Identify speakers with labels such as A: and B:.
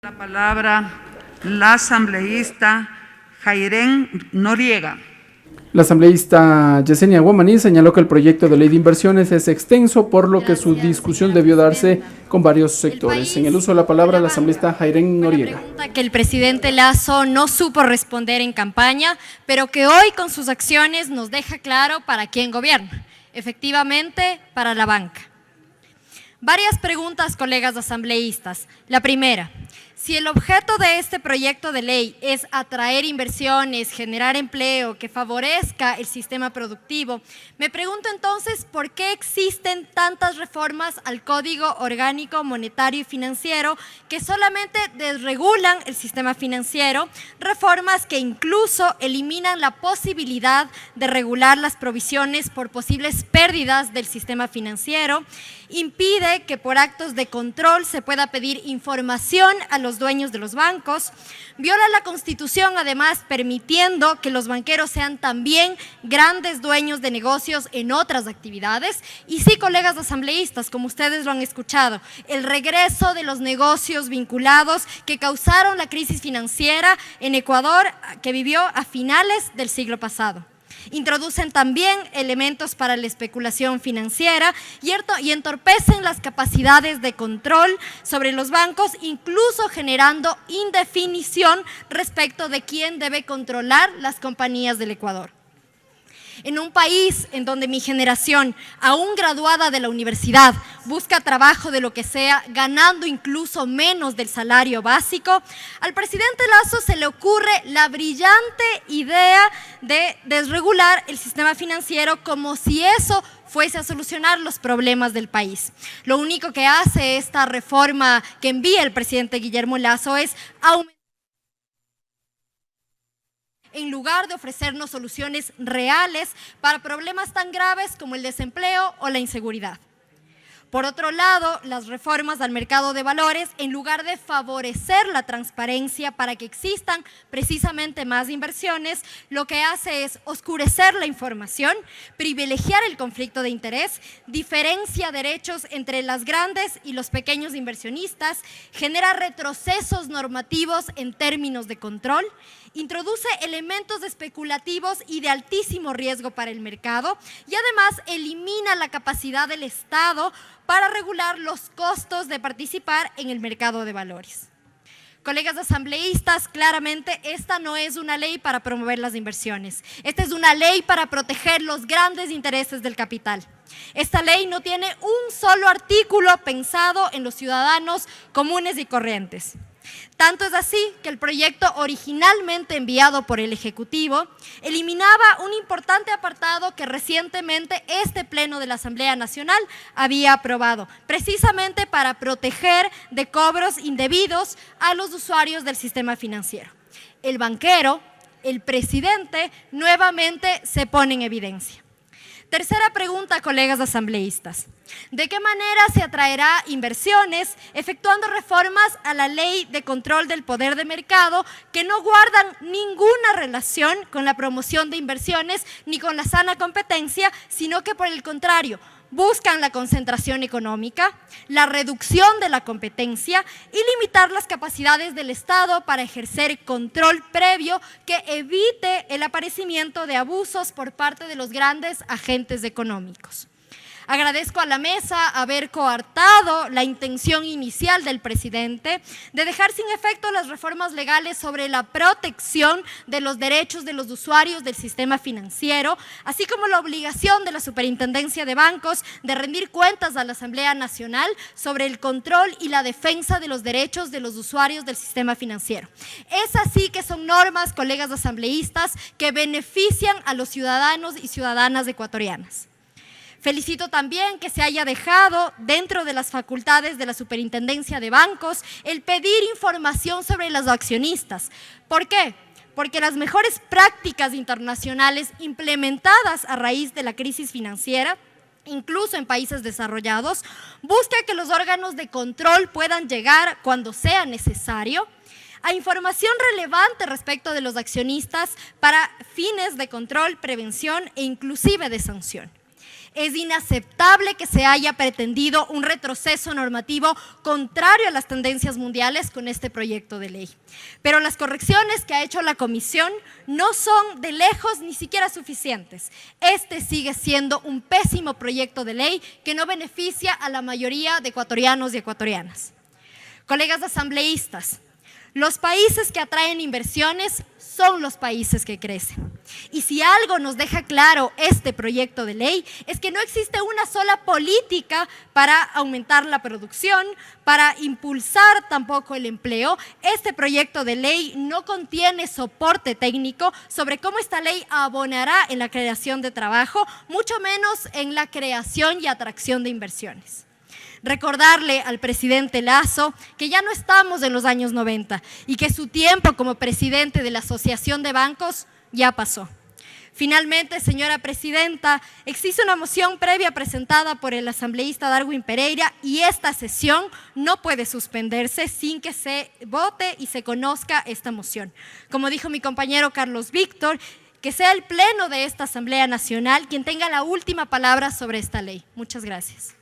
A: La palabra la asambleísta Jairén Noriega.
B: La asambleísta Yesenia Guamaní señaló que el proyecto de ley de inversiones es extenso, por lo que su discusión debió darse con varios sectores. En el uso de la palabra, la asambleísta Jairén Noriega.
C: Pregunta que el presidente Lasso no supo responder en campaña, pero que hoy con sus acciones nos deja claro para quién gobierna. Efectivamente, para la banca. Varias preguntas, colegas asambleístas. La primera, si el objeto de este proyecto de ley es atraer inversiones, generar empleo, que favorezca el sistema productivo, me pregunto entonces por qué existen tantas reformas al Código Orgánico Monetario y Financiero que solamente desregulan el sistema financiero, reformas que incluso eliminan la posibilidad de regular las provisiones por posibles pérdidas del sistema financiero, impide que por actos de control se pueda pedir información a los dueños de los bancos, viola la Constitución además permitiendo que los banqueros sean también grandes dueños de negocios en otras actividades y sí, colegas asambleístas, como ustedes lo han escuchado, el regreso de los negocios vinculados que causaron la crisis financiera en Ecuador que vivió a finales del siglo pasado. Introducen también elementos para la especulación financiera y entorpecen las capacidades de control sobre los bancos, incluso generando indefinición respecto de quién debe controlar las compañías del Ecuador. En un país en donde mi generación, aún graduada de la universidad, busca trabajo de lo que sea, ganando incluso menos del salario básico, al presidente Lasso se le ocurre la brillante idea de desregular el sistema financiero como si eso fuese a solucionar los problemas del país. Lo único que hace esta reforma que envía el presidente Guillermo Lasso es aumentar, en lugar de ofrecernos soluciones reales para problemas tan graves como el desempleo o la inseguridad. Por otro lado, las reformas al mercado de valores, en lugar de favorecer la transparencia para que existan precisamente más inversiones, lo que hace es oscurecer la información, privilegiar el conflicto de interés, diferencia derechos entre las grandes y los pequeños inversionistas, genera retrocesos normativos en términos de control, introduce elementos especulativos y de altísimo riesgo para el mercado y además elimina la capacidad del Estado para regular los costos de participar en el mercado de valores. Colegas asambleístas, claramente esta no es una ley para promover las inversiones. Esta es una ley para proteger los grandes intereses del capital. Esta ley no tiene un solo artículo pensado en los ciudadanos comunes y corrientes. Tanto es así que el proyecto originalmente enviado por el Ejecutivo eliminaba un importante apartado que recientemente este Pleno de la Asamblea Nacional había aprobado, precisamente para proteger de cobros indebidos a los usuarios del sistema financiero. El banquero, el presidente, nuevamente se pone en evidencia. Tercera pregunta, colegas asambleístas. ¿De qué manera se atraerá inversiones efectuando reformas a la Ley de Control del Poder de Mercado que no guardan ninguna relación con la promoción de inversiones ni con la sana competencia, sino que por el contrario, buscan la concentración económica, la reducción de la competencia y limitar las capacidades del Estado para ejercer control previo que evite el aparecimiento de abusos por parte de los grandes agentes económicos? Agradezco a la mesa haber coartado la intención inicial del presidente de dejar sin efecto las reformas legales sobre la protección de los derechos de los usuarios del sistema financiero, así como la obligación de la Superintendencia de Bancos de rendir cuentas a la Asamblea Nacional sobre el control y la defensa de los derechos de los usuarios del sistema financiero. Es así que son normas, colegas asambleístas, que benefician a los ciudadanos y ciudadanas ecuatorianas. Felicito también que se haya dejado dentro de las facultades de la Superintendencia de Bancos el pedir información sobre los accionistas. ¿Por qué? Porque las mejores prácticas internacionales implementadas a raíz de la crisis financiera, incluso en países desarrollados, busca que los órganos de control puedan llegar cuando sea necesario a información relevante respecto de los accionistas para fines de control, prevención e inclusive de sanción. Es inaceptable que se haya pretendido un retroceso normativo contrario a las tendencias mundiales con este proyecto de ley. Pero las correcciones que ha hecho la Comisión no son de lejos ni siquiera suficientes. Este sigue siendo un pésimo proyecto de ley que no beneficia a la mayoría de ecuatorianos y ecuatorianas. Colegas asambleístas, los países que atraen inversiones son los países que crecen. Y si algo nos deja claro este proyecto de ley es que no existe una sola política para aumentar la producción, para impulsar tampoco el empleo. Este proyecto de ley no contiene soporte técnico sobre cómo esta ley abonará en la creación de trabajo, mucho menos en la creación y atracción de inversiones. Recordarle al presidente Lasso que ya no estamos en los años 90 y que su tiempo como presidente de la Asociación de Bancos ya pasó. Finalmente, señora presidenta, existe una moción previa presentada por el asambleísta Darwin Pereira y esta sesión no puede suspenderse sin que se vote y se conozca esta moción. Como dijo mi compañero Carlos Víctor, que sea el Pleno de esta Asamblea Nacional quien tenga la última palabra sobre esta ley. Muchas gracias.